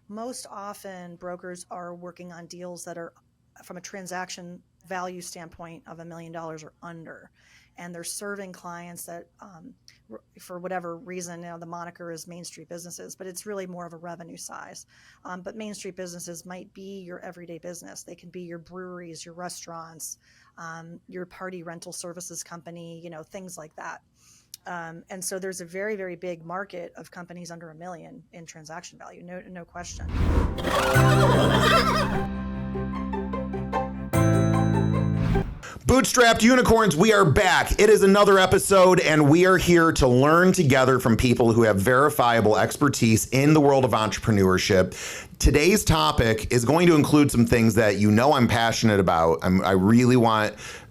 most often brokers are working on deals that are from a transaction value standpoint of $1 million or under. And they're serving clients that, for whatever reason, the moniker is Main Street businesses, but it's really more of a revenue size. But Main Street businesses might be your everyday business. They can be your breweries, your restaurants, your party rental services company, things like that. And so there's a very, very big market of companies under $1 million in transaction value, no question. Bootstrapped Unicorns, we are back. It is another episode, and we are here to learn together from people who have verifiable expertise in the world of entrepreneurship. Today's topic is going to include some things that I'm passionate about.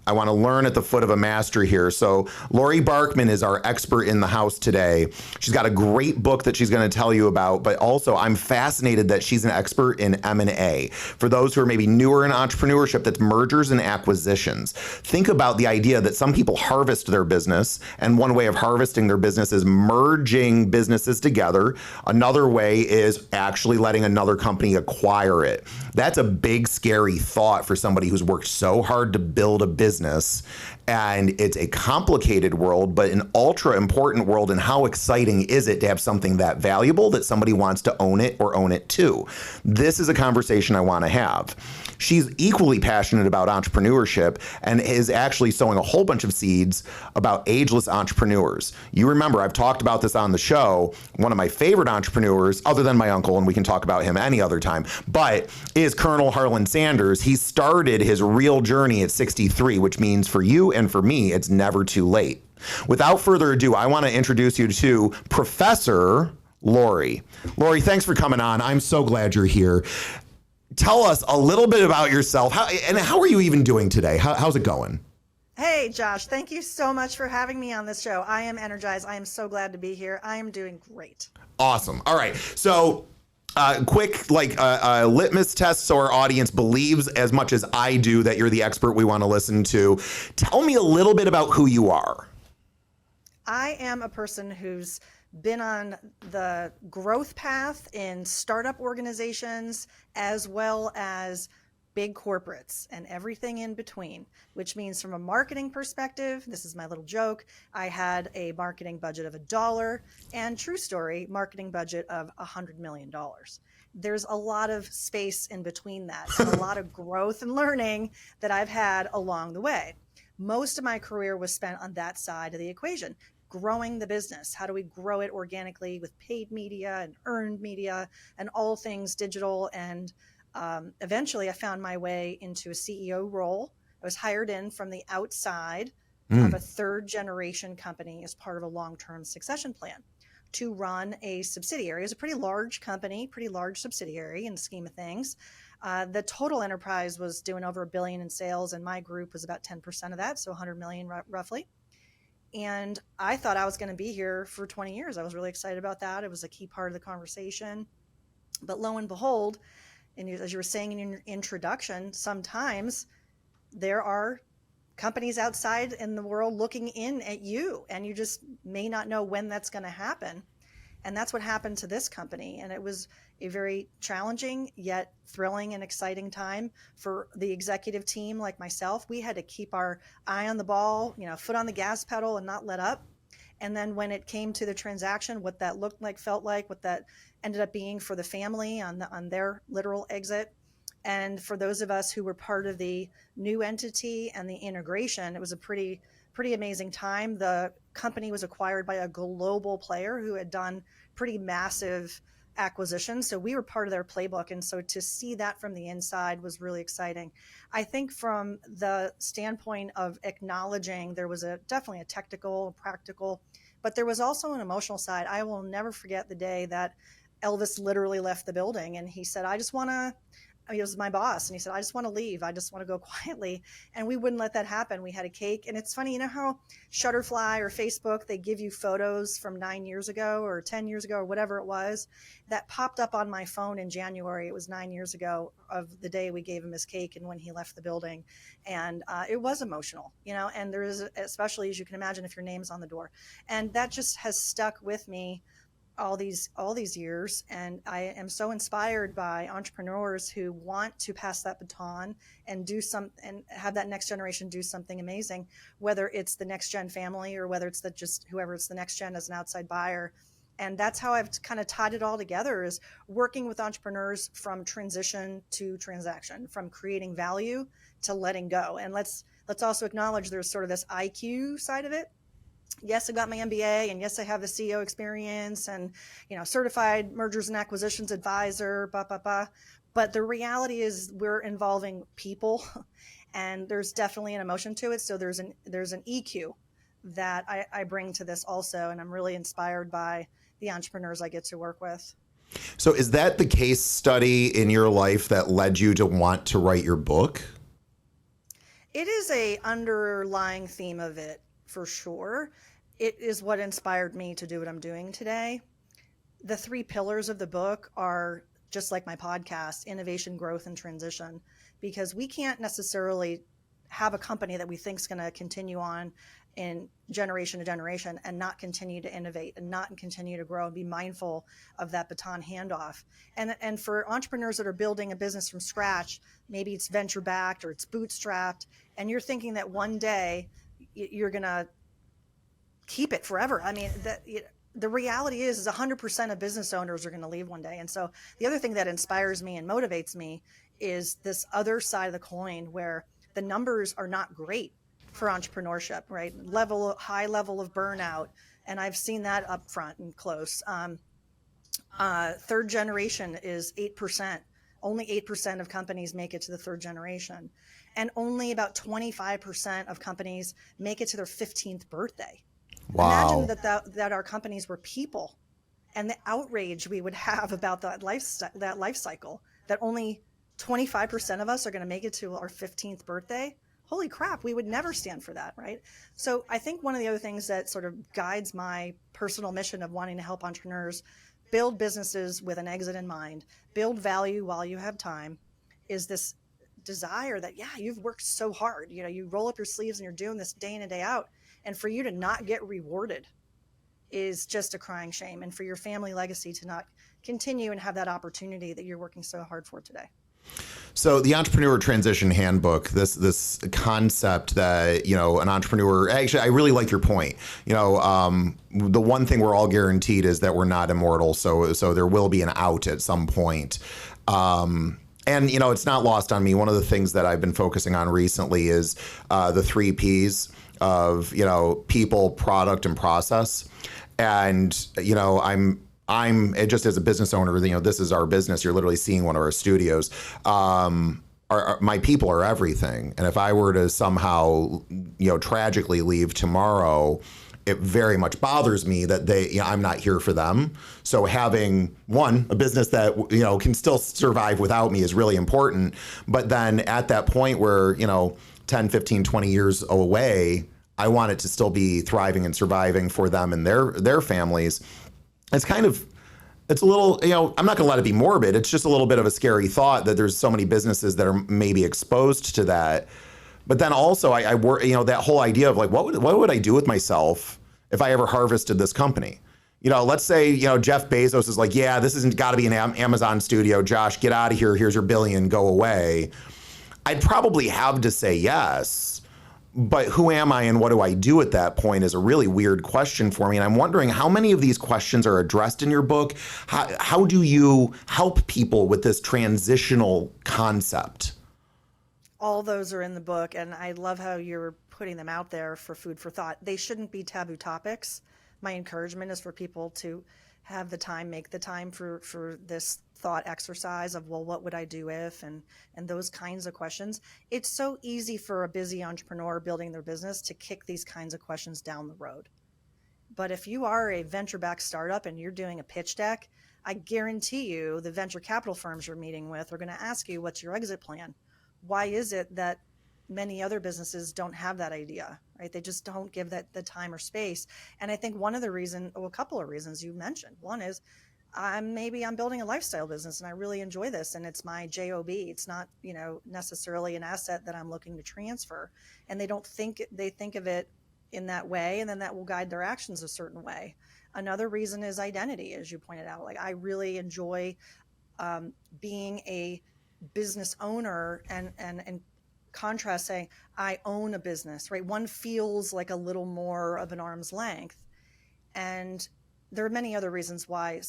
I want to learn at the foot of a master here. So Laurie Barkman is our expert in the house today. She's got a great book that she's going to tell you about, but also I'm fascinated that she's an expert in M&A. For those who are maybe newer in entrepreneurship, that's mergers and acquisitions. Think about the idea that some people harvest their business, and one way of harvesting their business is merging businesses together. Another way is actually letting another company acquire it. That's a big, scary thought for somebody who's worked so hard to build a business. And it's a complicated world, but an ultra important world. And how exciting is it to have something that valuable that somebody wants to own it or own it too? This is a conversation I want to have. She's equally passionate about entrepreneurship and is actually sowing a whole bunch of seeds about ageless entrepreneurs. You remember, I've talked about this on the show. One of my favorite entrepreneurs, other than my uncle, and we can talk about him any other time, but is Colonel Harlan Sanders. He started his real journey at 63, which means for you and for me, it's never too late. Without further ado, I want to introduce you to Professor Laurie. Laurie, thanks for coming on. I'm so glad you're here. Tell us a little bit about yourself. How are you even doing today? How's it going? Hey, Josh, thank you so much for having me on this show. I am energized. I am so glad to be here. I am doing great. Awesome. All right. So quick, litmus test so our audience believes as much as I do that you're the expert we want to listen to. Tell me a little bit about who you are. I am a person who's been on the growth path in startup organizations as well as big corporates and everything in between, which means from a marketing perspective, this is my little joke, I had a marketing budget of $1 and true story, marketing budget of $100 million. There's a lot of space in between that and a lot of growth and learning that I've had along the way. Most of my career was spent on that side of the equation. Growing the business. How do we grow it organically with paid media and earned media and all things digital? And eventually I found my way into a CEO role. I was hired in from the outside of a third generation company as part of a long-term succession plan to run a subsidiary. It was a pretty large company, pretty large subsidiary in the scheme of things. The total enterprise was doing over $1 billion in sales, and my group was about 10% of that, so 100 million roughly. And I thought I was going to be here for 20 years. I was really excited about that. It was a key part of the conversation. But lo and behold, and as you were saying in your introduction, sometimes there are companies outside in the world looking in at you, and you just may not know when that's going to happen. And that's what happened to this company. And it was a very challenging yet thrilling and exciting time for the executive team like myself. We had to keep our eye on the ball, foot on the gas pedal and not let up. And then when it came to the transaction, what that looked like, felt like, what that ended up being for the family on their literal exit. And for those of us who were part of the new entity and the integration, it was a pretty amazing time. The company was acquired by a global player who had done pretty massive acquisitions. So we were part of their playbook. And so to see that from the inside was really exciting. I think from the standpoint of acknowledging there was definitely a technical, practical, but there was also an emotional side. I will never forget the day that Elvis literally left the building and he said, he was my boss. And he said, I just want to leave. I just want to go quietly. And we wouldn't let that happen. We had a cake. And it's funny, how Shutterfly or Facebook, they give you photos from 9 years ago or 10 years ago or whatever it was that popped up on my phone in January. It was 9 years ago of the day we gave him his cake and when he left the building. And it was emotional, and there is, especially as you can imagine, if your name's on the door. And that just has stuck with me all these years, and I am so inspired by entrepreneurs who want to pass that baton and and have that next generation do something amazing, whether it's the next gen family or whether it's whoever it's the next gen as an outside buyer. And that's how I've kind of tied it all together, is working with entrepreneurs from transition to transaction, from creating value to letting go. And let's also acknowledge there's sort of this IQ side of it. Yes, I got my MBA, and yes, I have the CEO experience, and certified mergers and acquisitions advisor, But the reality is we're involving people, and there's definitely an emotion to it. So there's an EQ that I bring to this also, and I'm really inspired by the entrepreneurs I get to work with. So is that the case study in your life that led you to want to write your book? It is a underlying theme of it, for sure. It is what inspired me to do what I'm doing today. The 3 pillars of the book are just like my podcast: innovation, growth, and transition, because we can't necessarily have a company that we think is going to continue on in generation to generation and not continue to innovate and not continue to grow, and be mindful of that baton handoff. And for entrepreneurs that are building a business from scratch, maybe it's venture backed or it's bootstrapped, and you're thinking that one day you're going to keep it forever. I mean, the reality is 100% of business owners are going to leave one day. And so the other thing that inspires me and motivates me is this other side of the coin, where the numbers are not great for entrepreneurship, right? High level of burnout. And I've seen that up front and close. Third generation is 8%. Only 8% of companies make it to the third generation. And only about 25% of companies make it to their 15th birthday. Wow. Imagine that our companies were people, and the outrage we would have about that life cycle, that only 25% of us are going to make it to our 15th birthday. Holy crap, we would never stand for that, right? So I think one of the other things that sort of guides my personal mission of wanting to help entrepreneurs build businesses with an exit in mind, build value while you have time, is this desire that, yeah, you've worked so hard. You roll up your sleeves and you're doing this day in and day out. And for you to not get rewarded is just a crying shame. And for your family legacy to not continue and have that opportunity that you're working so hard for today. So the Entrepreneurial Transition Handbook, this concept that, an entrepreneur, actually, I really like your point. The one thing we're all guaranteed is that we're not immortal. So there will be an out at some point. And, it's not lost on me. One of the things that I've been focusing on recently is the 3 Ps of, people, product, and process. And, I'm just as a business owner, this is our business. You're literally seeing one of our studios. My people are everything. And if I were to somehow, tragically leave tomorrow, it very much bothers me that I'm not here for them. So having a business that, can still survive without me is really important. But then at that point where, 10, 15, 20 years away, I want it to still be thriving and surviving for them and their families. It's a little, I'm not going to let it be morbid. It's just a little bit of a scary thought that there's so many businesses that are maybe exposed to that. But then also I work, that whole idea of like, what would I do with myself if I ever harvested this company? Let's say, Jeff Bezos is like, yeah, this isn't got to be an Amazon studio. Josh, get out of here. Here's your billion, go away. I'd probably have to say yes. But who am I and what do I do at that point is a really weird question for me. And I'm wondering how many of these questions are addressed in your book. How do you help people with this transitional concept? All those are in the book, and I love how you're putting them out there for food for thought. They shouldn't be taboo topics. My encouragement is for people to have the time, make the time for this thought exercise of, well, what would I do if, and those kinds of questions. It's so easy for a busy entrepreneur building their business to kick these kinds of questions down the road. But if you are a venture-backed startup and you're doing a pitch deck, I guarantee you the venture capital firms you're meeting with are going to ask you, what's your exit plan? Why is it that many other businesses don't have that idea, right? They just don't give that the time or space. And I think a couple of reasons you mentioned. One is I'm building a lifestyle business and I really enjoy this and it's my job. It's not, necessarily an asset that I'm looking to transfer. And they think of it in that way, and then that will guide their actions a certain way. Another reason is identity, as you pointed out. Like, I really enjoy being a business owner, and contrast saying I own a business, right? One feels like a little more of an arm's length. And there are many other reasons why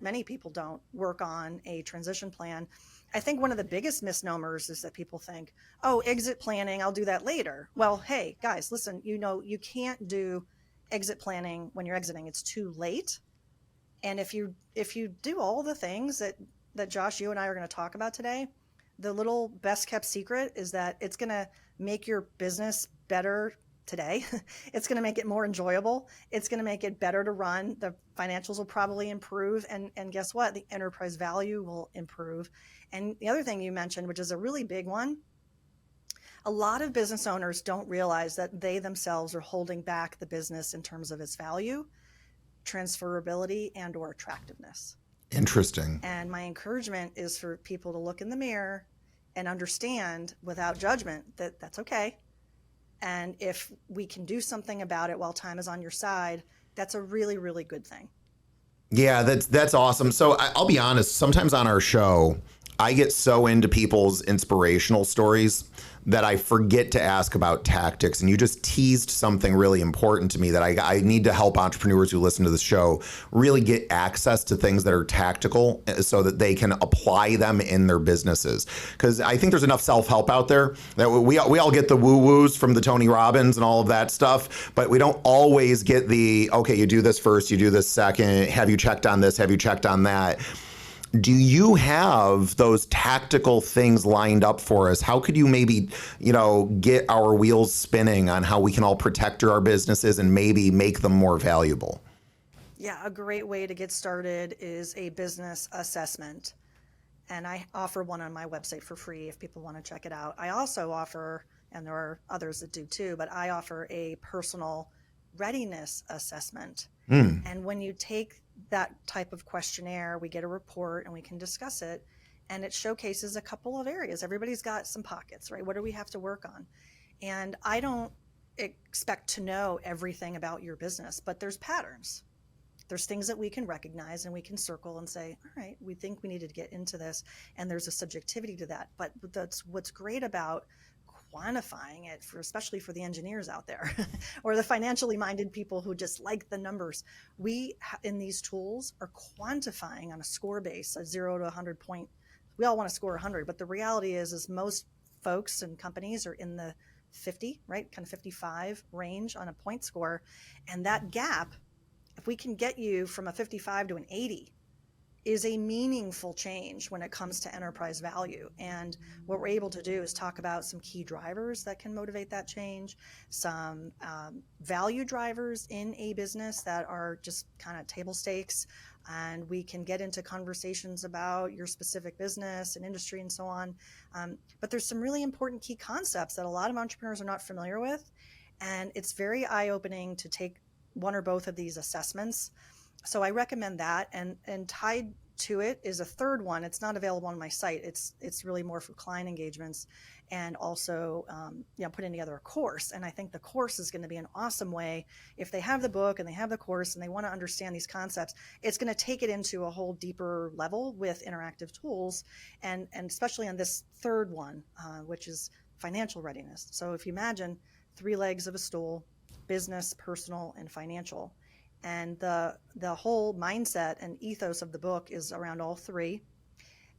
many people don't work on a transition plan. I think one of the biggest misnomers is that people think, oh, exit planning, I'll do that later. Well, hey, guys, listen, you can't do exit planning when you're exiting. It's too late. And if you do all the things that Josh, you and I are going to talk about today, the little best kept secret is that it's going to make your business better today. It's going to make it more enjoyable. It's going to make it better to run. The financials will probably improve. And guess what? The enterprise value will improve. And the other thing you mentioned, which is a really big one, a lot of business owners don't realize that they themselves are holding back the business in terms of its value, transferability, and or attractiveness. Interesting. And my encouragement is for people to look in the mirror and understand without judgment that that's okay. And if we can do something about it while time is on your side, that's a really, really good thing. Yeah, that's awesome. So I'll be honest, sometimes on our show, I get so into people's inspirational stories that I forget to ask about tactics. And you just teased something really important to me that I need to help entrepreneurs who listen to the show really get access to things that are tactical so that they can apply them in their businesses. Because I think there's enough self-help out there that we all get the woo-woos from the Tony Robbins and all of that stuff, but we don't always get the, okay, you do this first, you do this second, have you checked on this, have you checked on that? Do you have those tactical things lined up for us? How could you maybe, get our wheels spinning on how we can all protect our businesses and maybe make them more valuable? Yeah, a great way to get started is a business assessment. And I offer one on my website for free if people want to check it out. I also offer, and there are others that do too, but I offer a personal readiness assessment. And when you take that type of questionnaire, we get a report and we can discuss it, and it showcases a couple of areas. Everybody's got some pockets, right? What do we have to work on? And I don't expect to know everything about your business, but there's patterns. There's things that we can recognize and we can circle and say, all right, we think we needed to get into this, and there's a subjectivity to that. But that's what's great about quantifying it, especially for the engineers out there or the financially minded people who just like the numbers. We in these tools are quantifying on a score base, a 0 to 100 point. We all want to score 100, but the reality is most folks and companies are in the 50, right? Kind of 55 range on a point score. And that gap, if we can get you from a 55 to an 80, is a meaningful change when it comes to enterprise value. And what we're able to do is talk about some key drivers that can motivate that change, some value drivers in a business that are just kind of table stakes. And we can get into conversations about your specific business and industry and so on. But there's some really important key concepts that a lot of entrepreneurs are not familiar with. And it's very eye-opening to take one or both of these assessments. So I recommend that, and tied to it is a third one. It's not available on my site. It's really more for client engagements, and also putting together a course. And I think the course is going to be an awesome way if they have the book and they have the course and they want to understand these concepts. It's going to take it into a whole deeper level with interactive tools, and especially on this third one, which is financial readiness. So if you imagine 3 legs of a stool: business, personal, and financial. And the whole mindset and ethos of the book is around all 3.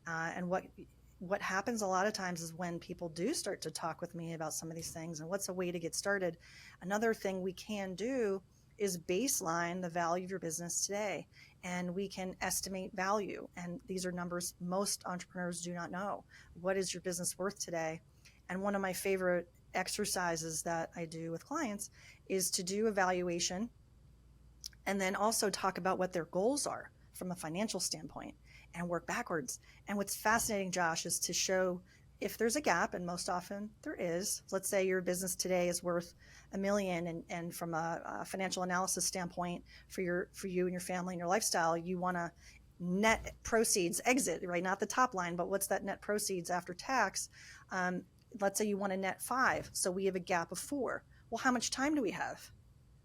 And what happens a lot of times is when people do start to talk with me about some of these things and what's a way to get started, another thing we can do is baseline the value of your business today. And we can estimate value. And these are numbers most entrepreneurs do not know. What is your business worth today? And one of my favorite exercises that I do with clients is to do a valuation, and then also talk about what their goals are from a financial standpoint and work backwards. And what's fascinating, Josh, is to show if there's a gap, and most often there is. Let's say your business today is worth $1 million, and from a financial analysis standpoint, for you and your family and your lifestyle, you want to net proceeds exit, right? Not the top line, but what's that net proceeds after tax? Let's say you want to net 5, so we have a gap of 4. Well, how much time do we have?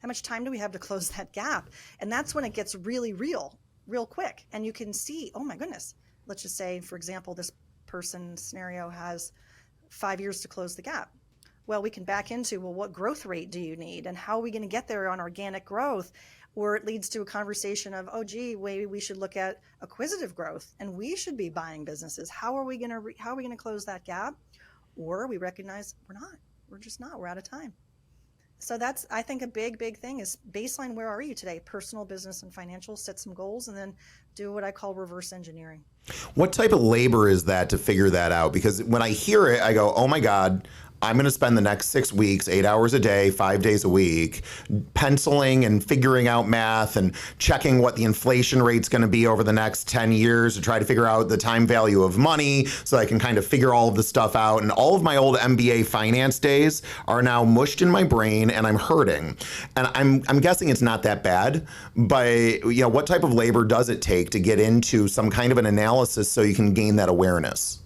How much time do we have to close that gap? And that's when it gets really real quick. And you can see, oh my goodness, let's just say, for example, this person scenario has 5 years to close the gap. Well, we can back into, well, what growth rate do you need? And how are we going to get there on organic growth? Or it leads to a conversation of, oh, gee, maybe we should look at acquisitive growth and we should be buying businesses. How are we going to close that gap? Or we recognize we're just not, we're out of time. So that's, I think, a big thing is baseline. Where are you today? Personal, business, and financial. Set some goals and then do what I call reverse engineering. What type of labor is that to figure that out? Because when I hear it, I go, oh my God, I'm going to spend the next 6 weeks, 8 hours a day, 5 days a week, penciling and figuring out math and checking what the inflation rate's going to be over the next 10 years to try to figure out the time value of money so I can kind of figure all of the stuff out. And all of my old MBA finance days are now mushed in my brain and I'm hurting. And I'm guessing it's not that bad, but what type of labor does it take to get into some kind of an analysis so you can gain that awareness?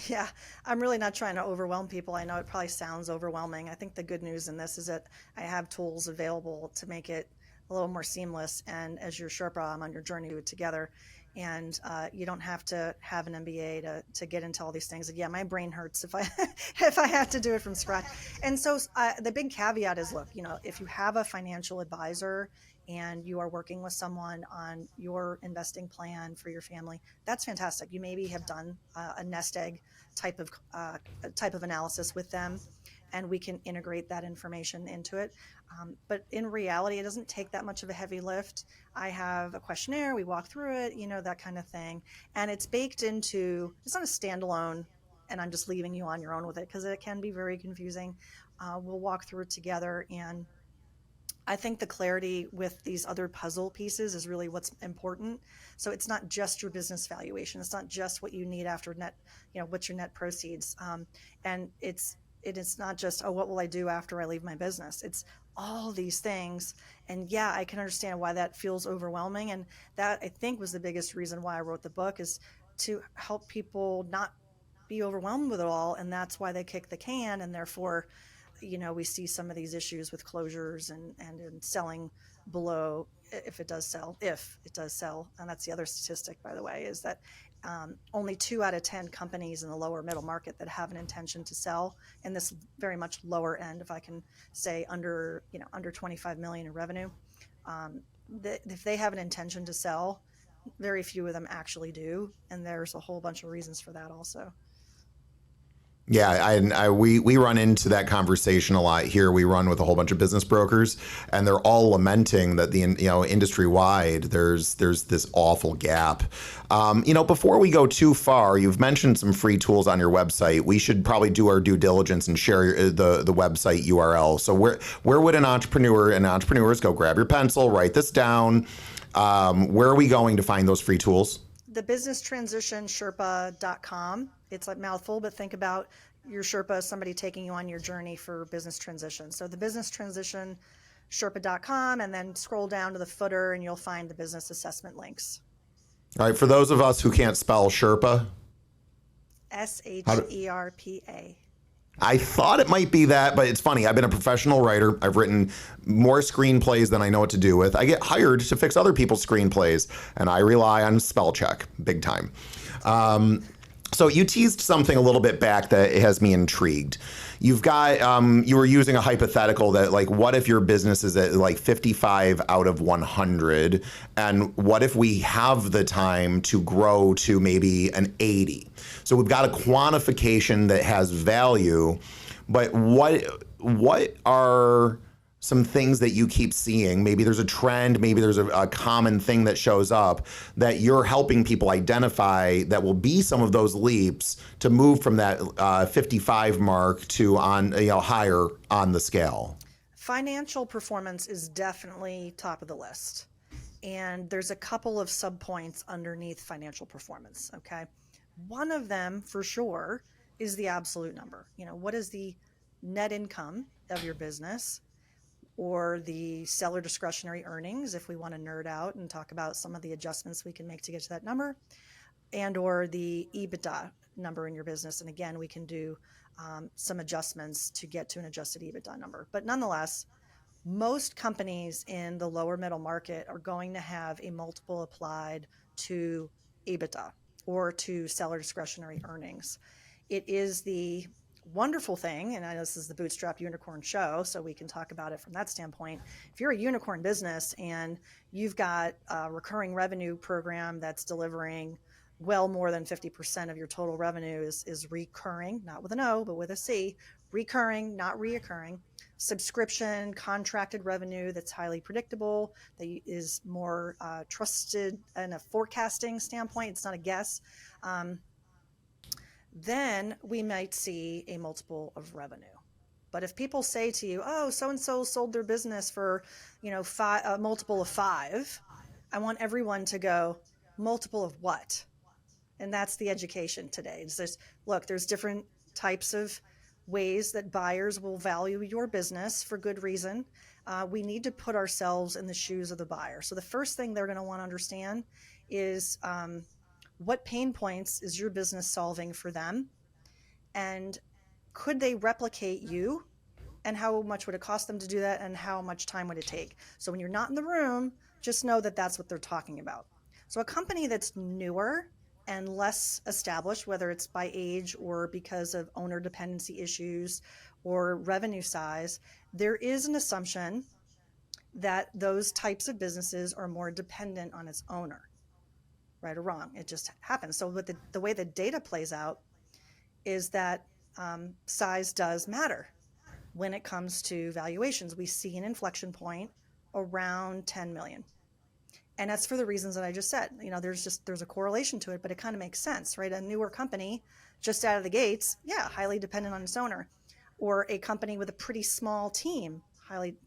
Yeah, I'm really not trying to overwhelm people. I know it probably sounds overwhelming. I think the good news in this is that I have tools available to make it a little more seamless. And as your Sherpa, I'm on your journey to do it together. And you don't have to have an MBA to get into all these things. And yeah, my brain hurts if I if I had to do it from scratch. And so the big caveat is, look, if you have a financial advisor and you are working with someone on your investing plan for your family, that's fantastic. You maybe have done a nest egg type of analysis with them, and we can integrate that information into it. But in reality, it doesn't take that much of a heavy lift. I have a questionnaire, we walk through it, that kind of thing. And it's baked into, it's not a standalone, and I'm just leaving you on your own with it because it can be very confusing. We'll walk through it together, and I think the clarity with these other puzzle pieces is really what's important. So it's not just your business valuation. It's not just what you need after net, what's your net proceeds. And it is not just, oh, what will I do after I leave my business? It's all these things. And yeah, I can understand why that feels overwhelming. And that, I think, was the biggest reason why I wrote the book, is to help people not be overwhelmed with it all. And that's why they kick the can, and therefore we see some of these issues with closures and selling below, if it does sell. And that's the other statistic, by the way, is that only 2 out of 10 companies in the lower middle market that have an intention to sell in this very much lower end, if I can say under 25 million in revenue, if they have an intention to sell, very few of them actually do. And there's a whole bunch of reasons for that also. Yeah, we run into that conversation a lot here. We run with a whole bunch of business brokers, and they're all lamenting that the industry wide there's this awful gap. Before we go too far, you've mentioned some free tools on your website. We should probably do our due diligence and share the website URL. So where would an entrepreneur and entrepreneurs go? Grab your pencil, write this down. Where are we going to find those free tools? The Business Transition Sherpa.com. It's a mouthful, but think about your Sherpa as somebody taking you on your journey for business transition. So the Business Transition Sherpa.com, and then scroll down to the footer and you'll find the business assessment links. All right. For those of us who can't spell Sherpa. Sherpa. I thought it might be that, but it's funny. I've been a professional writer. I've written more screenplays than I know what to do with. I get hired to fix other people's screenplays, and I rely on spell check big time. So you teased something a little bit back that has me intrigued. You've got, you were using a hypothetical that, like, what if your business is at like 55 out of 100? And what if we have the time to grow to maybe an 80? So we've got a quantification that has value, but what are some things that you keep seeing? Maybe there's a trend, maybe there's a common thing that shows up that you're helping people identify that will be some of those leaps to move from that 55 mark to higher on the scale. Financial performance is definitely top of the list. And there's a couple of subpoints underneath financial performance, okay? One of them, for sure, is the absolute number. What is the net income of your business, or the seller discretionary earnings, if we want to nerd out and talk about some of the adjustments we can make to get to that number, and or the EBITDA number in your business. And again, we can do some adjustments to get to an adjusted EBITDA number. But nonetheless, most companies in the lower middle market are going to have a multiple applied to EBITDA or to seller discretionary earnings. It is the wonderful thing, and I know this is the Bootstrapped Unicorn show, so we can talk about it from that standpoint. If you're a unicorn business and you've got a recurring revenue program that's delivering well more than 50% of your total revenue is recurring, not with an O, but with a C, recurring, not reoccurring, subscription, contracted revenue that's highly predictable, that is more trusted in a forecasting standpoint, it's not a guess, then we might see a multiple of revenue. But if people say to you, oh, so-and-so sold their business for, a multiple of 5, I want everyone to go, multiple of what? And that's the education today. There's different types of ways that buyers will value your business for good reason. We need to put ourselves in the shoes of the buyer. So the first thing they're going to want to understand is what pain points is your business solving for them? And could they replicate you? And how much would it cost them to do that? And how much time would it take? So when you're not in the room, just know that that's what they're talking about. So a company that's newer and less established, whether it's by age or because of owner dependency issues or revenue size, there is an assumption that those types of businesses are more dependent on its owner. Right or wrong, it just happens. So with the way the data plays out is that size does matter. When it comes to valuations, we see an inflection point around 10 million. And that's for the reasons that I just said. There's a correlation to it, but it kind of makes sense, right? A newer company just out of the gates, highly dependent on its owner. Or a company with a pretty small team,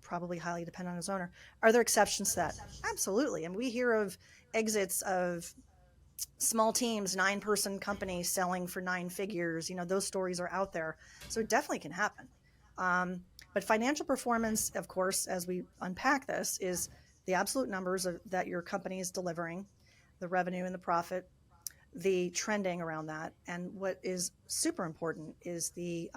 probably highly dependent on its owner. Are there exceptions to that? Absolutely. And we hear of exits of small teams, 9-person companies selling for 9 figures. Those stories are out there. So it definitely can happen. But financial performance, of course, as we unpack this, is the absolute numbers that your company is delivering, the revenue and the profit, the trending around that. And what is super important is the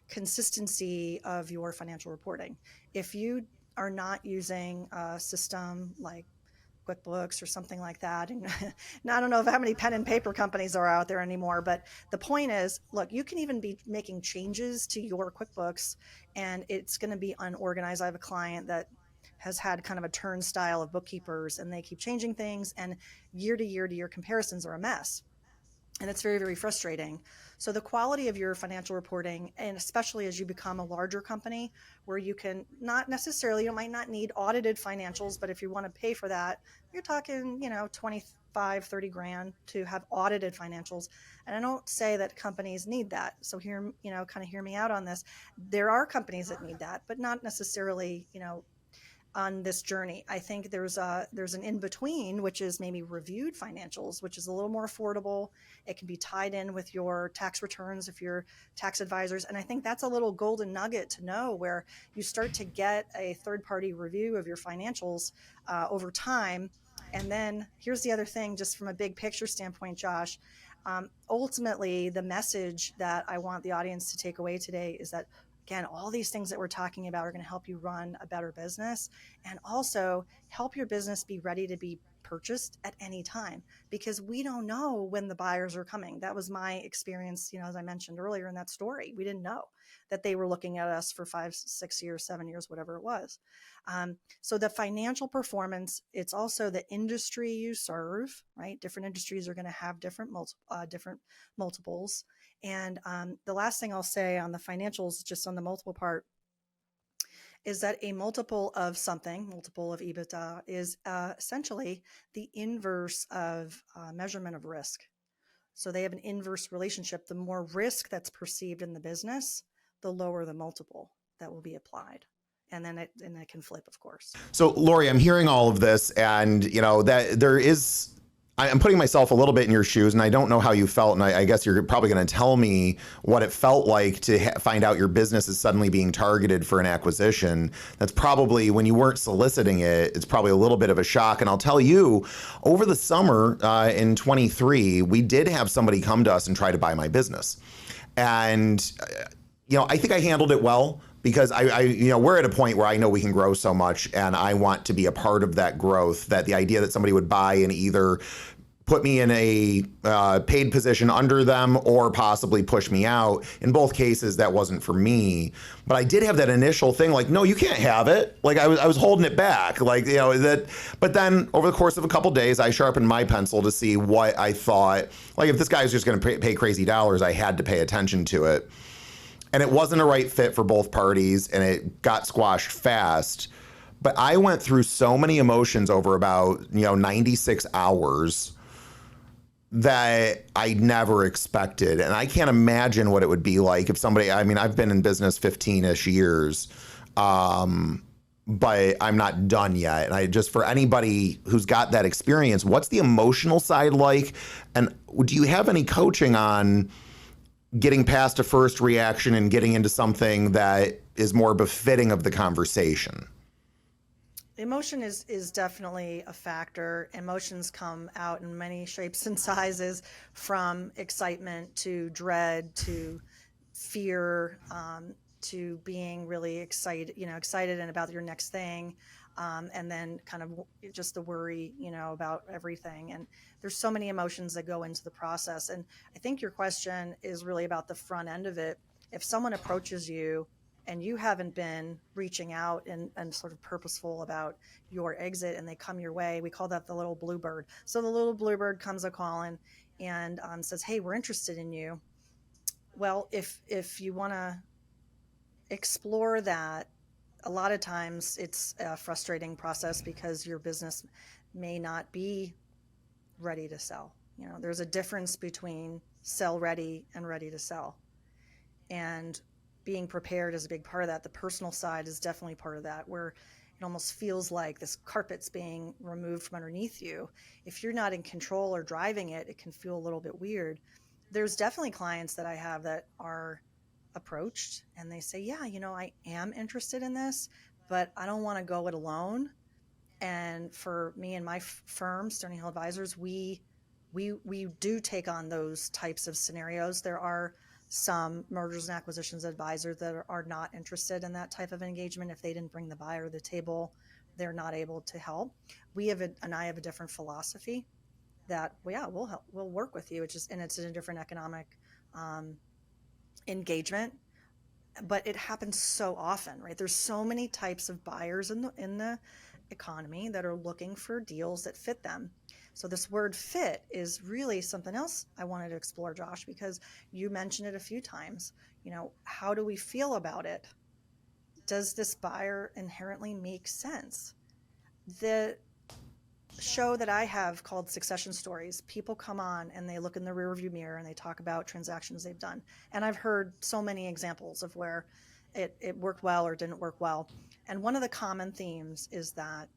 consistency of your financial reporting. If you are not using a system like QuickBooks or something like that. And now I don't know how many pen and paper companies are out there anymore, but the point is, look, you can even be making changes to your QuickBooks and it's going to be unorganized. I have a client that has had kind of a turnstile of bookkeepers and they keep changing things, and year to year comparisons are a mess. And it's very, very frustrating. So the quality of your financial reporting, and especially as you become a larger company where you can not necessarily, you might not need audited financials, but if you want to pay for that, you're talking, 25, 30 grand to have audited financials. And I don't say that companies need that. So hear me out on this. There are companies that need that, but not necessarily, on this journey. I think there's an in-between, which is maybe reviewed financials, which is a little more affordable. It can be tied in with your tax returns if you're tax advisors. And I think that's a little golden nugget to know, where you start to get a third-party review of your financials over time. And then here's the other thing, just from a big picture standpoint, Josh, ultimately the message that I want the audience to take away today is that, again, all these things that we're talking about are going to help you run a better business and also help your business be ready to be purchased at any time, because we don't know when the buyers are coming. That was my experience, as I mentioned earlier in that story. We didn't know that they were looking at us for 5, 6 years, 7 years, whatever it was. So the financial performance, it's also the industry you serve, right? Different industries are going to have different multiples. And the last thing I'll say on the financials, just on the multiple part, is that a multiple of something, multiple of EBITDA, is essentially the inverse of measurement of risk. So they have an inverse relationship. The more risk that's perceived in the business, the lower the multiple that will be applied. And then it can flip, of course. So, Laurie, I'm hearing all of this, and that there is. I'm putting myself a little bit in your shoes, and I don't know how you felt, and I guess you're probably going to tell me what it felt like to find out your business is suddenly being targeted for an acquisition. That's probably, when you weren't soliciting it, it's probably a little bit of a shock. And I'll tell you, over the summer in 23, we did have somebody come to us and try to buy my business. And I think I handled it well, because we're at a point where I know we can grow so much, and I want to be a part of that growth, that the idea that somebody would buy and either put me in a paid position under them or possibly push me out. In both cases, that wasn't for me. But I did have that initial thing like, no, you can't have it. Like I was holding it back. Like, that. But then over the course of a couple of days, I sharpened my pencil to see what I thought. Like if this guy was just going to pay crazy dollars, I had to pay attention to it. And it wasn't a right fit for both parties, and it got squashed fast. But I went through so many emotions over about 96 hours that I never expected. And I can't imagine what it would be like if somebody, I've been in business 15-ish years, but I'm not done yet. And for anybody who's got that experience, what's the emotional side like? And do you have any coaching on getting past a first reaction and getting into something that is more befitting of the conversation? Emotion is definitely a factor. Emotions come out in many shapes and sizes, from excitement to dread to fear, to being really excited and about your next thing, and then kind of just the worry, about everything. And there's so many emotions that go into the process. And I think your question is really about the front end of it. If someone approaches you and you haven't been reaching out and sort of purposeful about your exit, and they come your way, we call that the little bluebird. So the little bluebird comes a calling and says, hey, we're interested in you. Well, if you want to explore that, a lot of times it's a frustrating process because your business may not be ready to sell. There's a difference between sell ready and ready to sell. And being prepared is a big part of that. The personal side is definitely part of that, where it almost feels like this carpet's being removed from underneath you. If you're not in control or driving it, it can feel a little bit weird. There's definitely clients that I have that are approached and they say, yeah, I am interested in this, but I don't want to go it alone. And for me and my firm, Sterling Hill Advisors, we do take on those types of scenarios. There are some mergers and acquisitions advisors that are not interested in that type of engagement. If they didn't bring the buyer to the table, they're not able to help. I have a different philosophy that, we'll help, we'll work with you. It's in a different economic engagement, but it happens so often, right? There's so many types of buyers in the economy that are looking for deals that fit them. So this word fit is really something else I wanted to explore, Josh, because you mentioned it a few times. How do we feel about it? Does this buyer inherently make sense? The show that I have called Succession Stories, people come on and they look in the rearview mirror and they talk about transactions they've done. And I've heard so many examples of where it worked well or didn't work well. And one of the common themes is that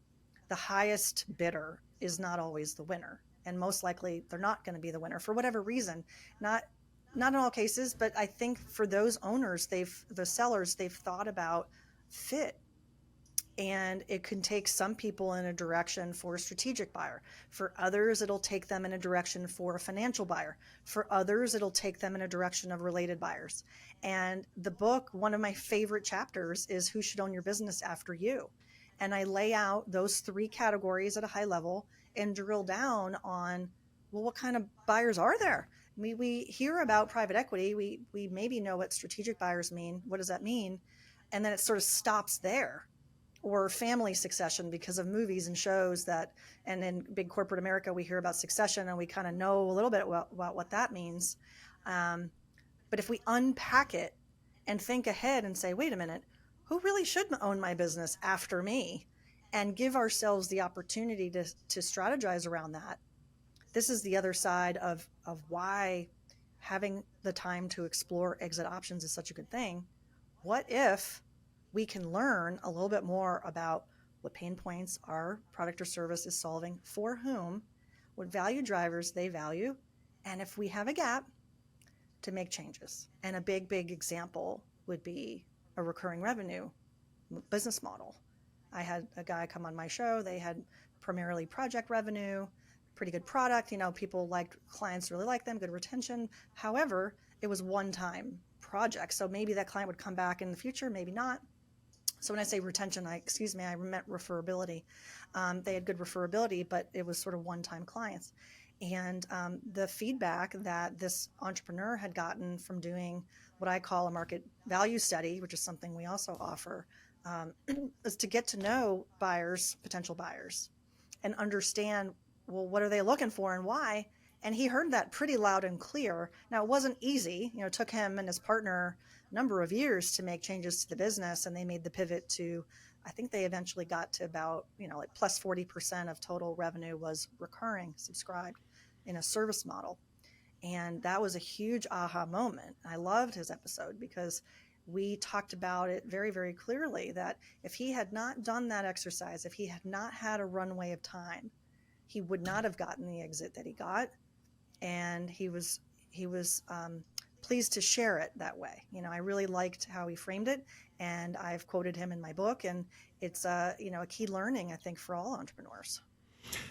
the highest bidder is not always the winner. And most likely they're not going to be the winner for whatever reason. Not in all cases, but I think for those owners, the sellers, they've thought about fit. And it can take some people in a direction for a strategic buyer. For others, it'll take them in a direction for a financial buyer. For others, it'll take them in a direction of related buyers. And the book, one of my favorite chapters is Who Should Own Your Business After You? And I lay out those three categories at a high level and drill down on, well, what kind of buyers are there? We hear about private equity. We maybe know what strategic buyers mean. What does that mean? And then it sort of stops there. Or family succession because of movies and shows and in big corporate America, we hear about succession and we kind of know a little bit about what that means. But if we unpack it and think ahead and say, wait a minute, who really should own my business after me? And give ourselves the opportunity to strategize around that. This is the other side of why having the time to explore exit options is such a good thing. What if we can learn a little bit more about what pain points our product or service is solving for whom, what value drivers they value, and if we have a gap, to make changes. And a big example would be a recurring revenue business model. I had a guy come on my show. They had primarily project revenue, pretty good product. Clients really liked them, good retention. However, it was one-time project. So maybe that client would come back in the future, maybe not. So when I say retention, I meant referability. They had good referability, but it was sort of one-time clients. And the feedback that this entrepreneur had gotten from doing what I call a market value study, which is something we also offer, is to get to know potential buyers, and understand, well, what are they looking for and why? And he heard that pretty loud and clear. Now, it wasn't easy. It took him and his partner a number of years to make changes to the business, and they made the pivot to, I think they eventually got to about, like plus 40% of total revenue was recurring, subscribed in a service model. And that was a huge aha moment. I loved his episode because we talked about it very, very clearly, that if he had not done that exercise, if he had not had a runway of time, he would not have gotten the exit that he got. And he was pleased to share it that way. I really liked how he framed it, and I've quoted him in my book, and it's a key learning, I think, for all entrepreneurs.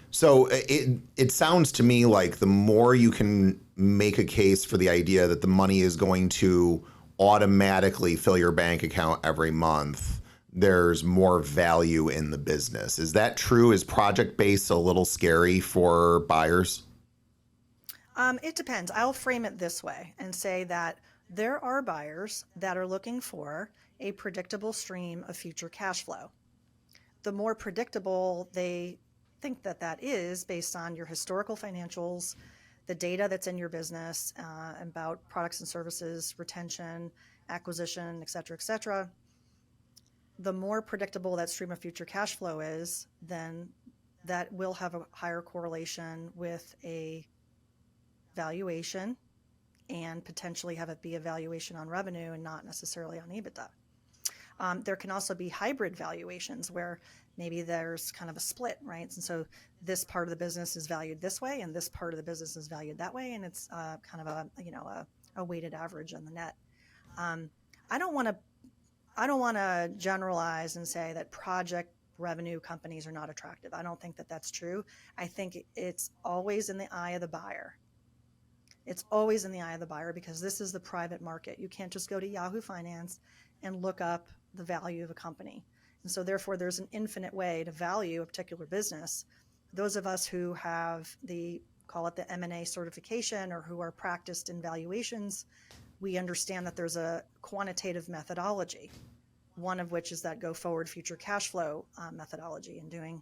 So it sounds to me like the more you can make a case for the idea that the money is going to automatically fill your bank account every month, there's more value in the business. Is that true? Is project-based a little scary for buyers? It depends. I'll frame it this way and say that there are buyers that are looking for a predictable stream of future cash flow. The more predictable they think that is based on your historical financials, the data that's in your business about products and services, retention, acquisition, et cetera, the more predictable that stream of future cash flow is, then that will have a higher correlation with a valuation, and potentially have it be a valuation on revenue and not necessarily on EBITDA. There can also be hybrid valuations where maybe there's kind of a split, right? And so this part of the business is valued this way, and this part of the business is valued that way, and it's kind of a weighted average on the net. I don't want to generalize and say that project revenue companies are not attractive. I don't think that that's true. I think it's always in the eye of the buyer. It's always in the eye of the buyer, because this is the private market. You can't just go to Yahoo Finance and look up the value of a company. And so therefore, there's an infinite way to value a particular business. Those of us who have call it the M&A certification, or who are practiced in valuations, we understand that there's a quantitative methodology, one of which is that go forward future cash flow methodology, and doing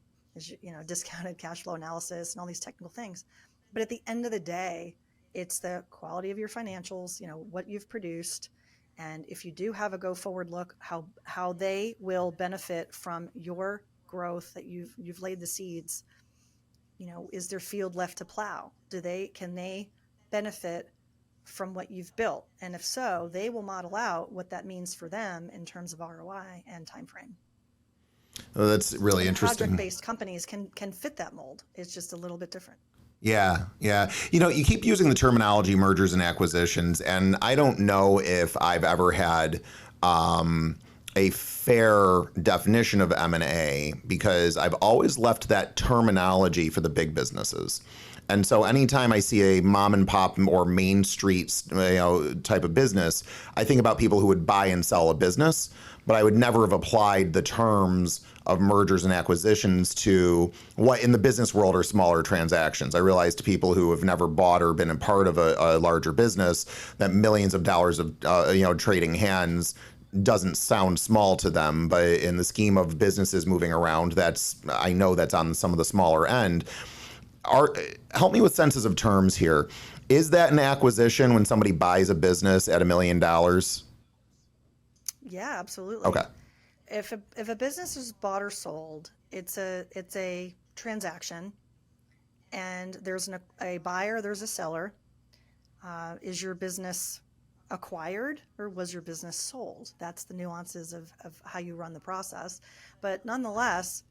discounted cash flow analysis and all these technical things. But at the end of the day, it's the quality of your financials, what you've produced. And if you do have a go forward look, how they will benefit from your growth, that you've laid the seeds. Is their field left to plow? Can they benefit from what you've built? And if so, they will model out what that means for them in terms of ROI and time frame. Oh, that's really interesting. Project-based companies can fit that mold. It's just a little bit different. Yeah. You keep using the terminology mergers and acquisitions, and I don't know if I've ever had a fair definition of M&A, because I've always left that terminology for the big businesses. And so anytime I see a mom and pop or Main Street type of business, I think about people who would buy and sell a business, but I would never have applied the terms of mergers and acquisitions to what in the business world are smaller transactions. I realize to people who have never bought or been a part of a larger business that millions of dollars of trading hands doesn't sound small to them, but in the scheme of businesses moving around, I know that's on some of the smaller end. Help me with senses of terms here. Is that an acquisition when somebody buys a business at $1 million? Yeah, absolutely. Okay. If a business is bought or sold, it's a transaction, and there's a buyer, there's a seller. Is your business acquired, or was your business sold? That's the nuances of how you run the process. But nonetheless,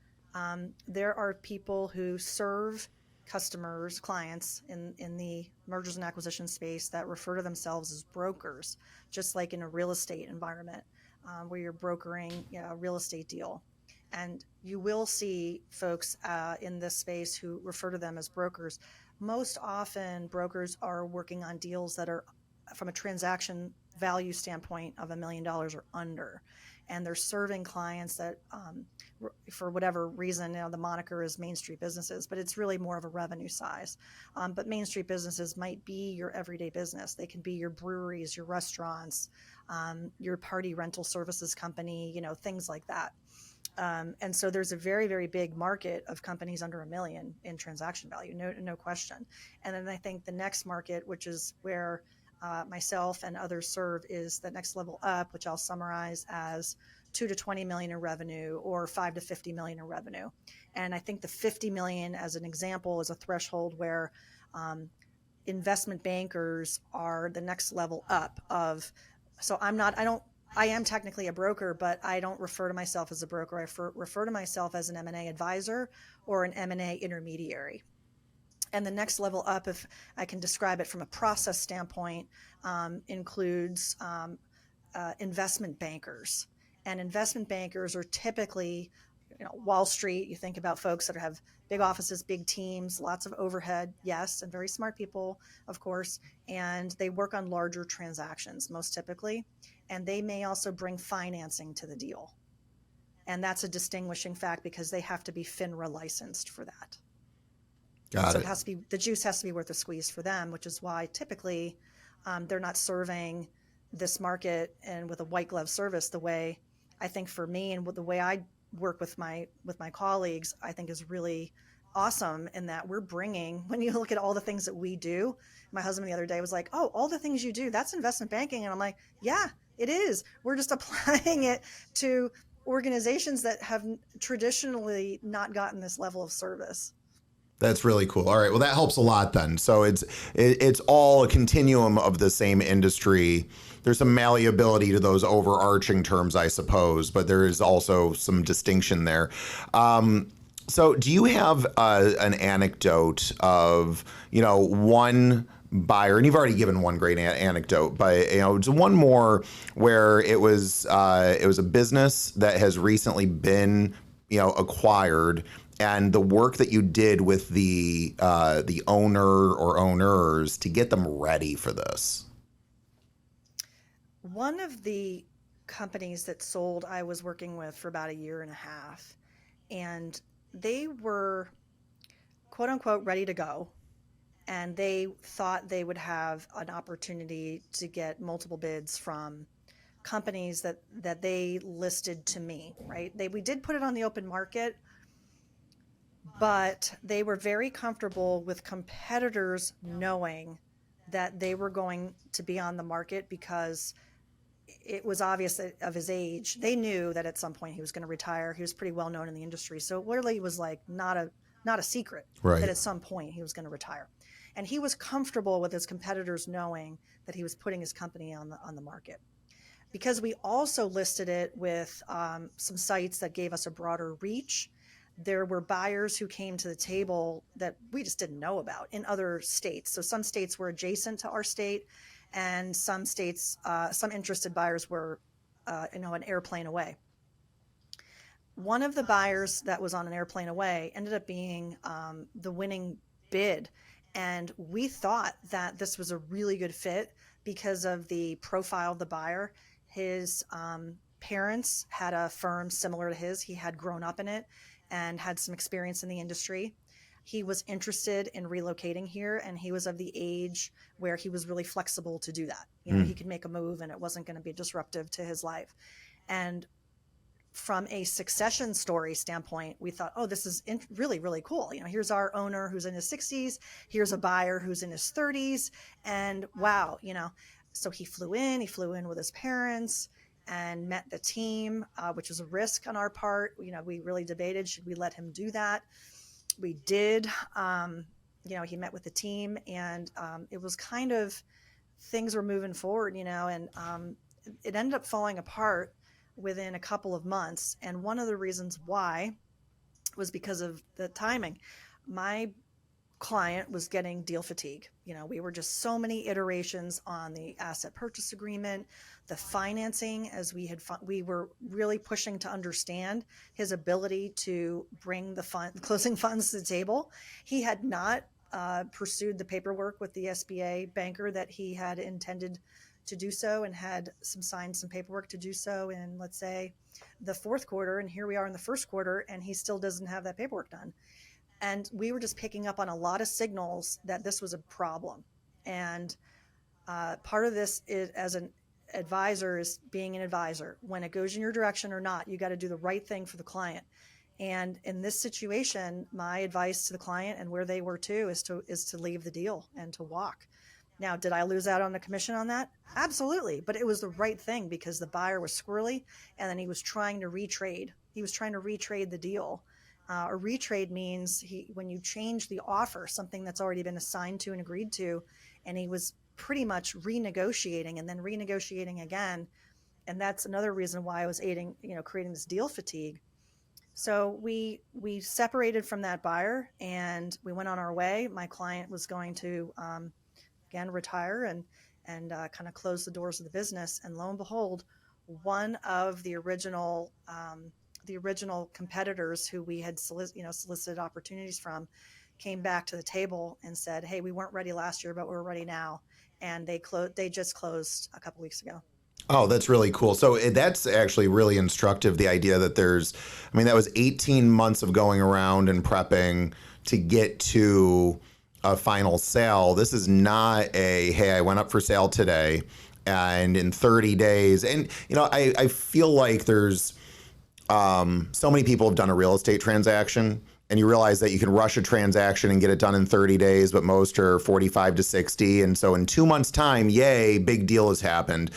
there are people who serve customers, clients in the mergers and acquisition space that refer to themselves as brokers, just like in a real estate environment. Where you're brokering a real estate deal. And you will see folks in this space who refer to them as brokers. Most often, brokers are working on deals that are, from a transaction value standpoint, of $1 million or under. And they're serving clients that, for whatever reason, the moniker is Main Street businesses, but it's really more of a revenue size. But Main Street businesses might be your everyday business. They can be your breweries, your restaurants, your party rental services company, things like that. And so there's a very, very big market of companies under $1 million in transaction value, no question. And then I think the next market, which is where myself and others serve, is the next level up, which I'll summarize as 2 to 20 million in revenue or 5 to 50 million in revenue. And I think the 50 million, as an example, is a threshold where investment bankers are the next level up of. So I am technically a broker, but I don't refer to myself as a broker. I refer to myself as an M&A advisor or an M&A intermediary. And the next level up, if I can describe it from a process standpoint, includes investment bankers. And investment bankers are typically, Wall Street. You think about folks that have big offices, big teams, lots of overhead, yes, and very smart people, of course. And they work on larger transactions, most typically. And they may also bring financing to the deal. And that's a distinguishing fact because they have to be FINRA licensed for that. So it has to be, the juice has to be worth the squeeze for them, which is why typically they're not serving this market and with a white glove service the way I think for me and with the way I work with my colleagues, I think is really awesome in that we're bringing, when you look at all the things that we do, my husband the other day was like, oh, all the things you do, that's investment banking. And I'm like, yeah, it is. We're just applying it to organizations that have traditionally not gotten this level of service. That's really cool. All right. Well, that helps a lot then. So it's all a continuum of the same industry. There's some malleability to those overarching terms, I suppose, but there is also some distinction there. So do you have an anecdote of, one buyer, and you've already given one great anecdote, but just one more where it was a business that has recently been acquired, and the work that you did with the owner or owners to get them ready for this? One of the companies that sold, I was working with for about 1.5 years, and they were quote unquote ready to go. And they thought they would have an opportunity to get multiple bids from companies that they listed to me, right? We did put it on the open market, but they were very comfortable with competitors knowing that they were going to be on the market because it was obvious that of his age. They knew that at some point he was going to retire. He was pretty well known in the industry. So it literally was like not a secret Right. that at some point he was going to retire. And he was comfortable with his competitors knowing that he was putting his company on the market. Because we also listed it with some sites that gave us a broader reach, there were buyers who came to the table that we just didn't know about in other states. So some states were adjacent to our state, and some states, some interested buyers were, an airplane away. One of the buyers that was on an airplane away ended up being the winning bid. And we thought that this was a really good fit because of the profile of the buyer. His parents had a firm similar to his. He had grown up in it and had some experience in the industry. He was interested in relocating here, and he was of the age where he was really flexible to do that. He could make a move and it wasn't going to be disruptive to his life. And from a succession story standpoint, we thought, oh, this is really, really cool. Here's our owner who's in his 60s. Here's a buyer who's in his 30s. And wow, so he flew in with his parents and met the team, which was a risk on our part. We really debated, should we let him do that? We did. He met with the team, and it was kind of, things were moving forward, and it ended up falling apart within a couple of months. And one of the reasons why was because of the timing. My client was getting deal fatigue. We were just so many iterations on the asset purchase agreement, the financing, as we were really pushing to understand his ability to bring the closing funds to the table. He had not pursued the paperwork with the SBA banker that he had intended to do so, and had signed some paperwork to do so in, let's say, the fourth quarter. And here we are in the first quarter, and he still doesn't have that paperwork done. And we were just picking up on a lot of signals that this was a problem. And part of this is, as an advisor, is being an advisor. When it goes in your direction or not, you got to do the right thing for the client. And in this situation, my advice to the client, and where they were too, is to leave the deal and to walk. Now, did I lose out on the commission on that? Absolutely. But it was the right thing, because the buyer was squirrely, and then he was trying to retrade. He was trying to retrade the deal. A retrade means when you change the offer, something that's already been assigned to and agreed to, and he was pretty much renegotiating and then renegotiating again. And that's another reason why I was creating this deal fatigue. So we separated from that buyer, and we went on our way. My client was going to, again, retire and kind of close the doors of the business. And lo and behold, one of the original competitors who we had solicited opportunities from came back to the table and said, "Hey, we weren't ready last year, but we're ready now." And they just closed a couple weeks ago. Oh, that's really cool. So that's actually really instructive. The idea that that was 18 months of going around and prepping to get to a final sale. This is not hey, I went up for sale today and in 30 days. And, I feel like there's so many people have done a real estate transaction, and you realize that you can rush a transaction and get it done in 30 days, but most are 45 to 60. And so in 2 months' time, yay, big deal has happened.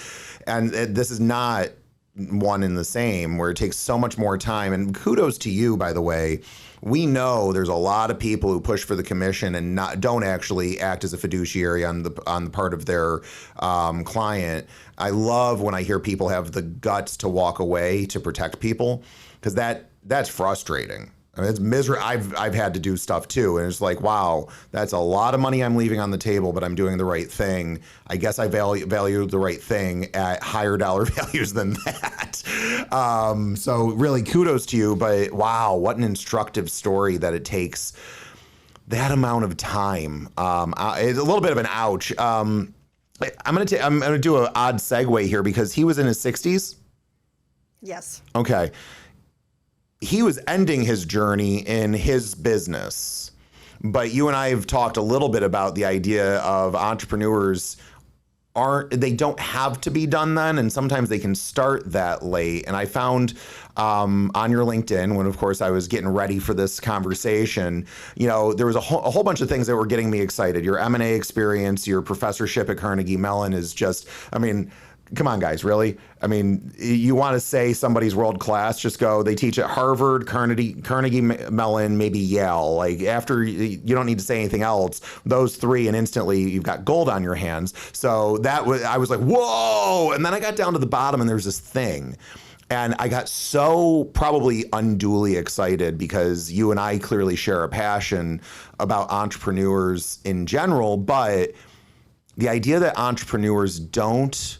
And this is not one and the same, where it takes so much more time. And kudos to you, by the way. We know there's a lot of people who push for the commission and don't actually act as a fiduciary on the part of their client. I love when I hear people have the guts to walk away to protect people, because that's frustrating. I mean, it's miserable. I've had to do stuff too, and it's like, wow, that's a lot of money I'm leaving on the table, but I'm doing the right thing. I guess I value the right thing at higher dollar values than that. So really, kudos to you. But wow, what an instructive story that it takes that amount of time. It's a little bit of an ouch. I'm gonna do an odd segue here, because he was in his 60s. Yes. Okay. He was ending his journey in his business, but you and I have talked a little bit about the idea of entrepreneurs they don't have to be done then, and sometimes they can start that late. And I found on your LinkedIn, when of course I was getting ready for this conversation, there was a whole bunch of things that were getting me excited. Your M&A experience, your professorship at Carnegie Mellon is just, come on, guys, really? You want to say somebody's world-class, just go, they teach at Harvard, Carnegie Mellon, maybe Yale. Like, after, you don't need to say anything else. Those three, and instantly you've got gold on your hands. So I was like, whoa! And then I got down to the bottom, and there's this thing. And I got so probably unduly excited, because you and I clearly share a passion about entrepreneurs in general, but the idea that entrepreneurs don't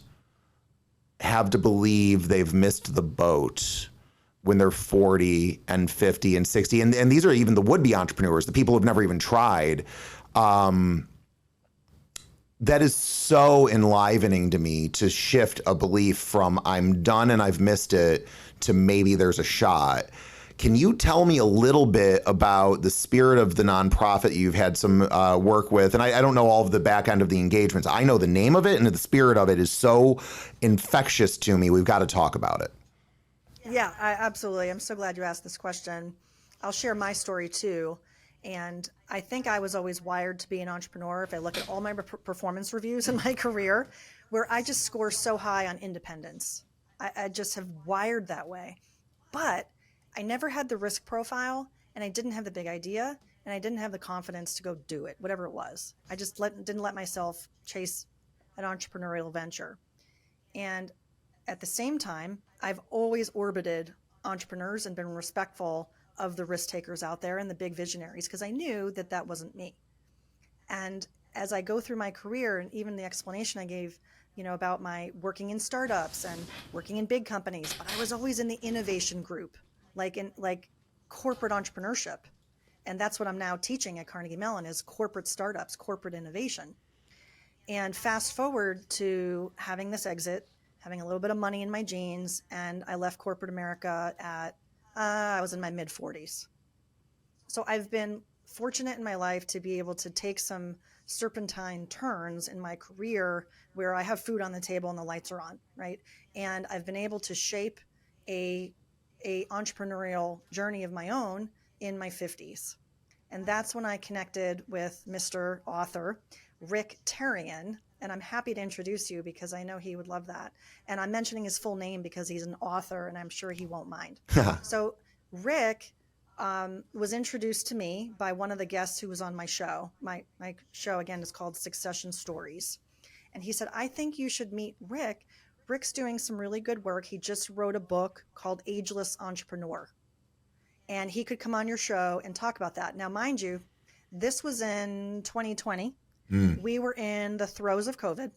have to believe they've missed the boat when they're 40 and 50 and 60. And these are even the would-be entrepreneurs, the people who've never even tried. That is so enlivening to me, to shift a belief from I'm done and I've missed it to maybe there's a shot. Can you tell me a little bit about the spirit of the nonprofit you've had some work with? And I don't know all of the back end of the engagements. I know the name of it, and the spirit of it is so infectious to me. We've got to talk about it. Yeah, absolutely. I'm so glad you asked this question. I'll share my story too. And I think I was always wired to be an entrepreneur. If I look at all my performance reviews in my career, where I just score so high on independence. I just have wired that way. But I never had the risk profile, and I didn't have the big idea, and I didn't have the confidence to go do it, whatever it was. I just didn't let myself chase an entrepreneurial venture. And at the same time, I've always orbited entrepreneurs and been respectful of the risk takers out there and the big visionaries, because I knew that wasn't me. And as I go through my career, and even the explanation I gave, about my working in startups and working in big companies, but I was always in the innovation group, like corporate entrepreneurship. And that's what I'm now teaching at Carnegie Mellon is corporate startups, corporate innovation. And fast forward to having this exit, having a little bit of money in my jeans, and I left corporate America I was in my mid 40s. So I've been fortunate in my life to be able to take some serpentine turns in my career where I have food on the table and the lights are on, right? And I've been able to shape a entrepreneurial journey of my own in my 50s. And that's when I connected with Mr. Author, Rick Terrian. And I'm happy to introduce you because I know he would love that. And I'm mentioning his full name because he's an author and I'm sure he won't mind. So Rick was introduced to me by one of the guests who was on my show. My show, again, is called Succession Stories. And he said, I think you should meet Rick. Rick's doing some really good work. He just wrote a book called Ageless Entrepreneur. And he could come on your show and talk about that. Now, mind you, this was in 2020. We were in the throes of COVID.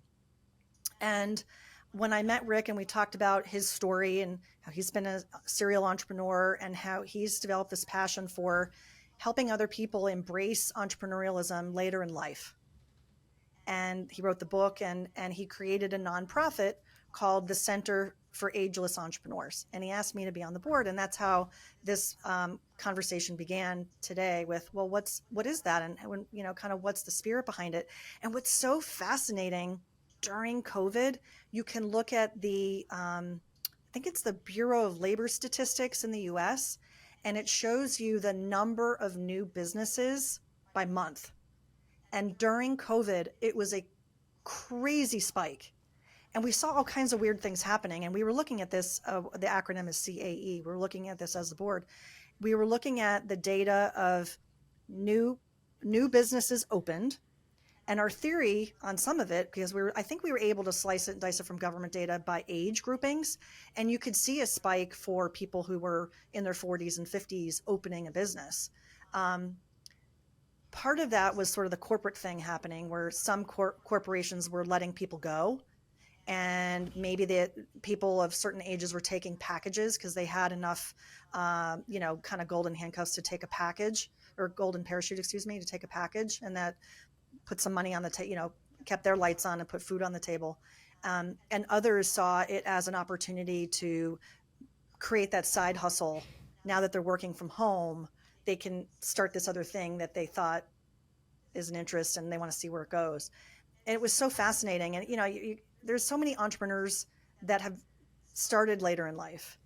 And when I met Rick and we talked about his story and how he's been a serial entrepreneur and how he's developed this passion for helping other people embrace entrepreneurialism later in life. And he wrote the book and he created a nonprofit called the Center for Ageless Entrepreneurs. And he asked me to be on the board. And that's how this conversation began today with, well, what is that? And when, kind of what's the spirit behind it? And what's so fascinating during COVID, you can look at I think it's the Bureau of Labor Statistics in the US, and it shows you the number of new businesses by month. And during COVID, it was a crazy spike. And we saw all kinds of weird things happening. And we were looking at this, the acronym is CAE. We were looking at this as the board. We were looking at the data of new businesses opened. And our theory on some of it, because I think we were able to slice it and dice it from government data by age groupings. And you could see a spike for people who were in their 40s and 50s opening a business. Part of that was sort of the corporate thing happening where some corporations were letting people go. And maybe the people of certain ages were taking packages because they had enough, kind of golden handcuffs to take a package, or golden parachute, to take a package. And that put some money on the table, kept their lights on and put food on the table. And others saw it as an opportunity to create that side hustle. Now that they're working from home, they can start this other thing that they thought is an interest and they want to see where it goes. And it was so fascinating. And, there's so many entrepreneurs that have started later in life.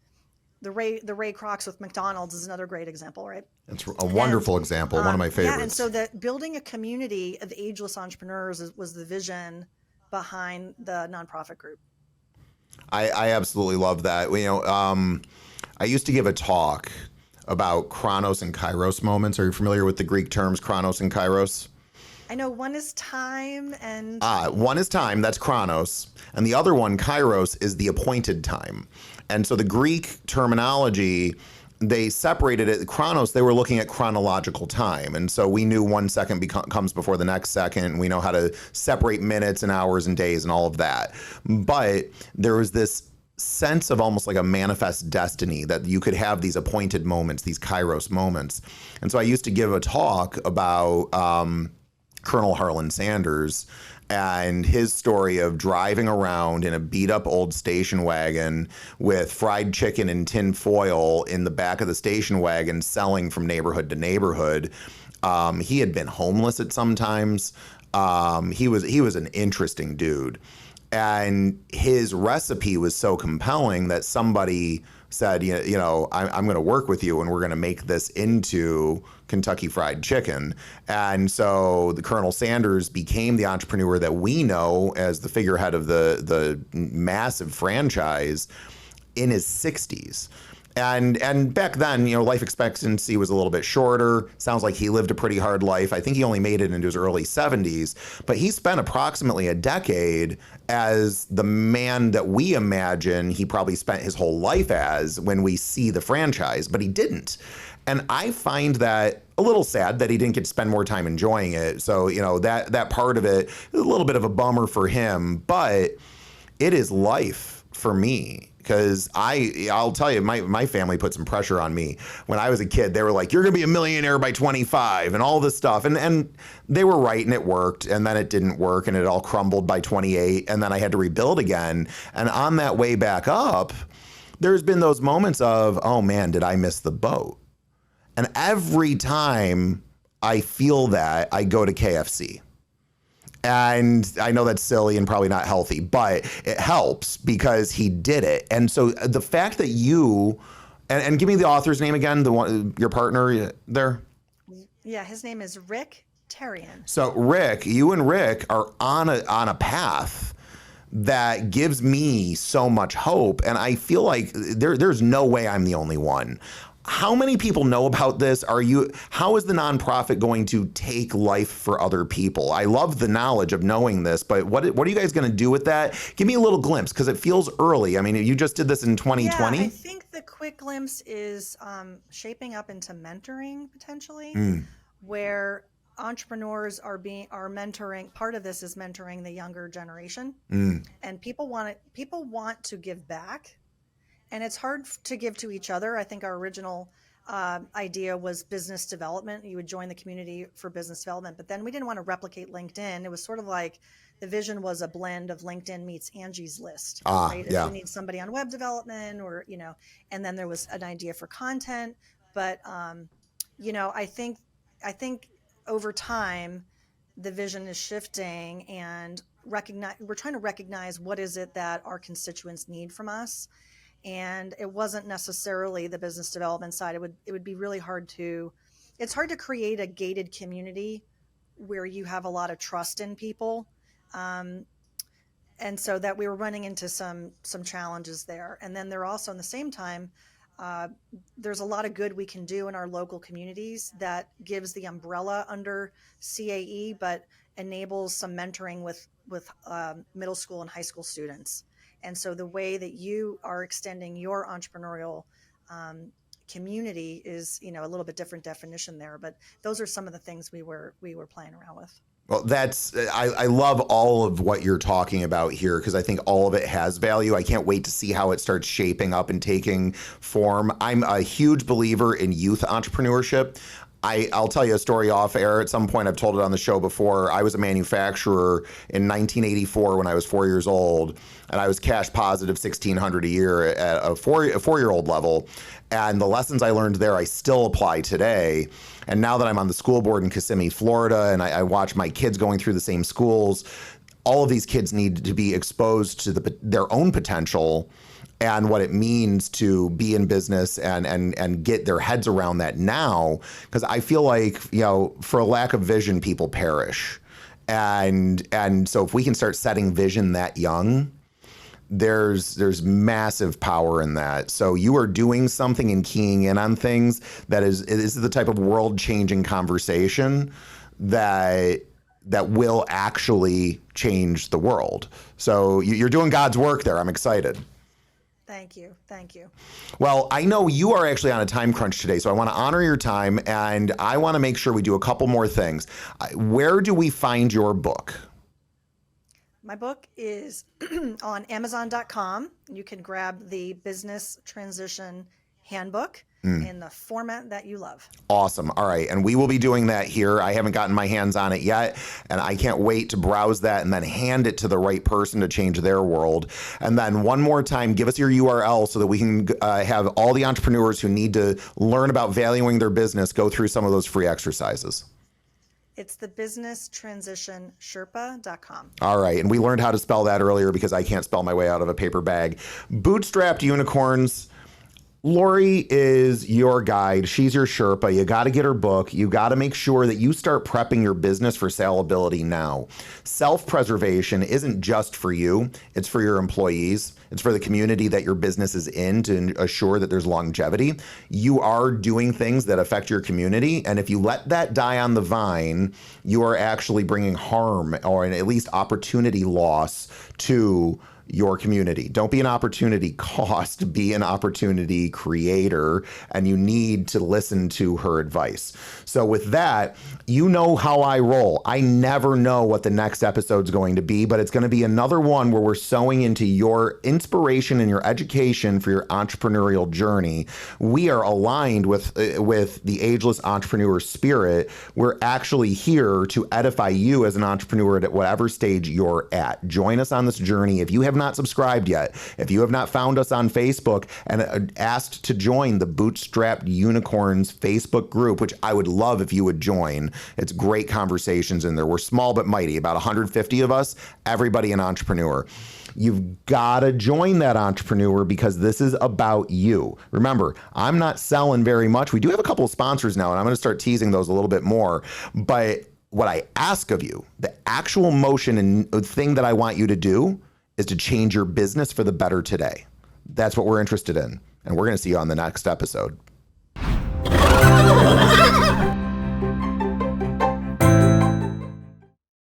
The Ray Krocs with McDonald's is another great example, right? It's a wonderful example, one of my favorites. Yeah, and so that building a community of ageless entrepreneurs was the vision behind the nonprofit group. I absolutely love that. I used to give a talk about Chronos and Kairos moments. Are you familiar with the Greek terms Chronos and Kairos? I know one is time and... One is time, that's Chronos. And the other one, Kairos, is the appointed time. And so the Greek terminology, they separated it. Chronos, they were looking at chronological time. And so we knew 1 second comes before the next second. We know how to separate minutes and hours and days and all of that. But there was this sense of almost like a manifest destiny that you could have these appointed moments, these Kairos moments. And so I used to give a talk about... Colonel Harlan Sanders and his story of driving around in a beat up old station wagon with fried chicken and tin foil in the back of the station wagon, selling from neighborhood to neighborhood. He had been homeless at some times. He was an interesting dude. And his recipe was so compelling that somebody said, I'm going to work with you and we're going to make this into Kentucky Fried Chicken. And so the Colonel Sanders became the entrepreneur that we know as the figurehead of the massive franchise in his 60s. And back then, life expectancy was a little bit shorter. Sounds like he lived a pretty hard life. I think he only made it into his early 70s, but he spent approximately a decade as the man that we imagine he probably spent his whole life as when we see the franchise, but he didn't. And I find that a little sad that he didn't get to spend more time enjoying it. So, that part of it is a little bit of a bummer for him, but it is life for me. Because I'll tell you, my family put some pressure on me. When I was a kid, they were like, you're going to be a millionaire by 25 and all this stuff. And they were right, and it worked. And then it didn't work, and it all crumbled by 28. And then I had to rebuild again. And on that way back up, there's been those moments of, oh man, did I miss the boat? And every time I feel that, I go to KFC. And I know that's silly and probably not healthy, but it helps because he did it. And so the fact that you, and give me the author's name again, the one, your partner there. Yeah, his name is Rick Terrian. So Rick, you and Rick are on a path that gives me so much hope. And I feel like there's no way I'm the only one. How many people know about this? How is the nonprofit going to take life for other people? I love the knowledge of knowing this, but what are you guys going to do with that? Give me a little glimpse, because it feels early. I mean, you just did this in 2020. Yeah, I think the quick glimpse is shaping up into mentoring potentially, where entrepreneurs are mentoring. Part of this is mentoring the younger generation, and people want to give back. And it's hard to give to each other. I think our original idea was business development. You would join the community for business development, but then we didn't want to replicate LinkedIn. It was sort of like the vision was a blend of LinkedIn meets Angie's List, right? Yeah. If you need somebody on web development and then there was an idea for content. But, I think over time, the vision is shifting, and we're trying to recognize what is it that our constituents need from us. And it wasn't necessarily the business development side. It would be really it's hard to create a gated community where you have a lot of trust in people. And so that we were running into some challenges there. And then there are also, in the same time, there's a lot of good we can do in our local communities that gives the umbrella under CAE, but enables some mentoring with middle school and high school students. And so the way that you are extending your entrepreneurial community is, a little bit different definition there. But those are some of the things we were playing around with. Well, I love all of what you're talking about here, because I think all of it has value. I can't wait to see how it starts shaping up and taking form. I'm a huge believer in youth entrepreneurship. I'll tell you a story off air at some point. I've told it on the show before. I was a manufacturer in 1984 when I was 4 years old, and I was cash positive $1,600 a year at a four-year-old level. And the lessons I learned there, I still apply today. And now that I'm on the school board in Kissimmee, Florida, and I watch my kids going through the same schools, all of these kids need to be exposed to their own potential and what it means to be in business and get their heads around that now. Because I feel like, for a lack of vision, people perish. And so if we can start setting vision that young, there's massive power in that. So you are doing something and keying in on things that is the type of world-changing conversation that will actually change the world. So you're doing God's work there. I'm excited. Thank you. Well, I know you are actually on a time crunch today, so I want to honor your time, and I want to make sure we do a couple more things. Where do we find your book? My book is on Amazon.com. You can grab the Business Transition Handbook in the format that you love. Awesome. All right. And we will be doing that here. I haven't gotten my hands on it yet, and I can't wait to browse that and then hand it to the right person to change their world. And then one more time, give us your URL so that we can have all the entrepreneurs who need to learn about valuing their business go through some of those free exercises. It's the Business Transition Sherpa.com. All right. And we learned how to spell that earlier because I can't spell my way out of a paper bag. Bootstrapped Unicorns. Laurie is your guide. She's your Sherpa. You got to get her book. You got to make sure that you start prepping your business for salability now. Self-preservation isn't just for you. It's for your employees. It's for the community that your business is in to assure that there's longevity. You are doing things that affect your community. And if you let that die on the vine, you are actually bringing harm or at least opportunity loss to your community. Don't be an opportunity cost, be an opportunity creator, and you need to listen to her advice. So with that, you know how I roll. I never know what the next episode's going to be, but it's going to be another one where we're sewing into your inspiration and your education for your entrepreneurial journey. We are aligned with the Ageless entrepreneur spirit. We're actually here to edify you as an entrepreneur at whatever stage you're at. Join us on this journey. If you have not subscribed yet, if you have not found us on Facebook and asked to join the Bootstrapped Unicorns Facebook group, which I would love if you would join. It's great conversations in there. We're small but mighty, about 150 of us, everybody an entrepreneur. You've got to join that entrepreneur because this is about you. Remember, I'm not selling very much. We do have a couple of sponsors now, and I'm going to start teasing those a little bit more. But what I ask of you, the actual motion and thing that I want you to do is to change your business for the better today. That's what we're interested in. And we're going to see you on the next episode.